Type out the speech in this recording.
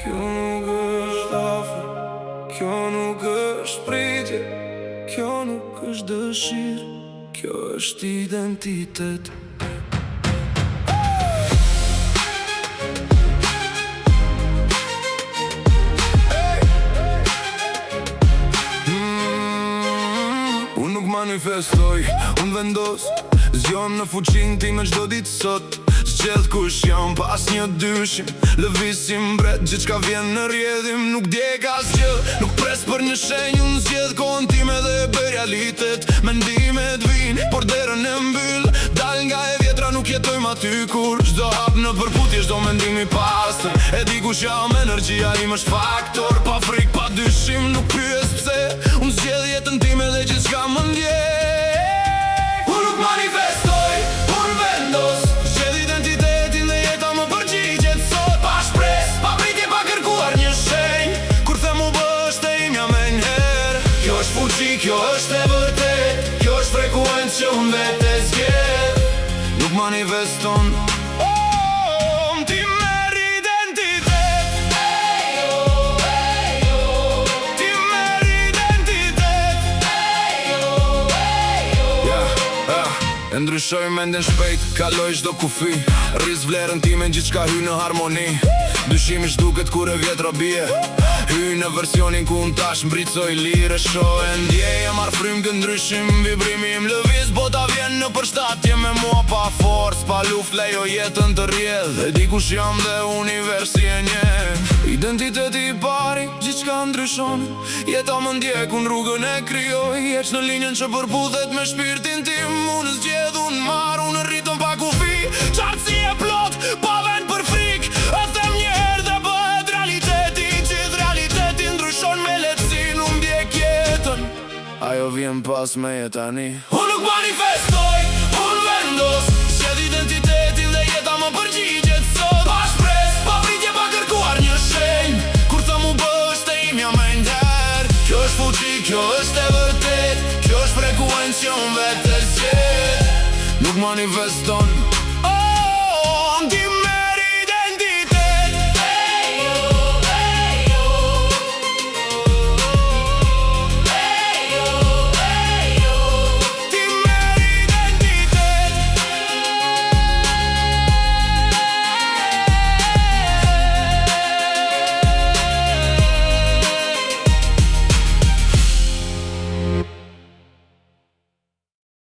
Kjo nuk është afër, kjo nuk është pritje, kjo nuk është dëshirë, kjo është identitet. Unë nuk manifestoj, unë vendos, zjon në fuqin ti me gjdo ditë sot. Zgjedh kush jam pas një dyshim, lëvisim bret, gjithçka vjen në rjedhim. Nuk djeg asgjë, nuk pres për një shenjë, unë zgjedh kohën time dhe e bëj realitet. Mendimet vin, por derën e mbyll, dal nga e vjetra nuk jetojmë aty kur. Çdo hap në përputje, çdo mendim i pastër, e di kush jam, energjia im është faktor. Pa frik, pa dyshim, nuk pyes pse, unë zgjedh jetën time dhe gjithçka më ndjek. Unë nuk manifestoj, unë vendos, kjo është e vërtet, kjo është frekuencë që unë vete zgjedh. Nuk manifeston, ti merr identitet. Ti merr identitet. E ndryshoj mendjen shpejt, kaloj çdo kufi, rris vlerën time në gjithçka hy në harmoni. Dyshimi shduket kur e vjetra bie, hy në versionin ku unë tash mbritsoj lirë. Shoh e ndjej, e marr frymë kë ndryshim, vibrimi im lëviz, bota vjen në përshtatje me mua. Pa forcë, pa luft, lejo jetën të rrjedh, e di kush jam dhe universi e njeh. Identiteti i pari, gjithçka ndryshon, jeta më ndjek, unë rrugën e krijoj. Ec në linjën që përputhet me shpirtin tim, unë zgjedh, unë marr, unë rriton pa kufi. Qartësi e plot, pa vend për frik, e them një herë dhe bëhet realiteti. Gjithë realiteti ndryshon me lehtësi, unë ndjek jetën, ajo vjen pas me jetani. Unë nuk manifestoj, unë vendos, zgjedh identitetin dhe jeta më përgjigjet sot. Pa shpresë, pa pritje, pa kërkuar një shenjë, kur thëm u bë është e imja me njëherë. Kjo është fuqi, kjo është e vërtet, kjo është frekuencë që unë vete zgjedh. Nuk manifeston,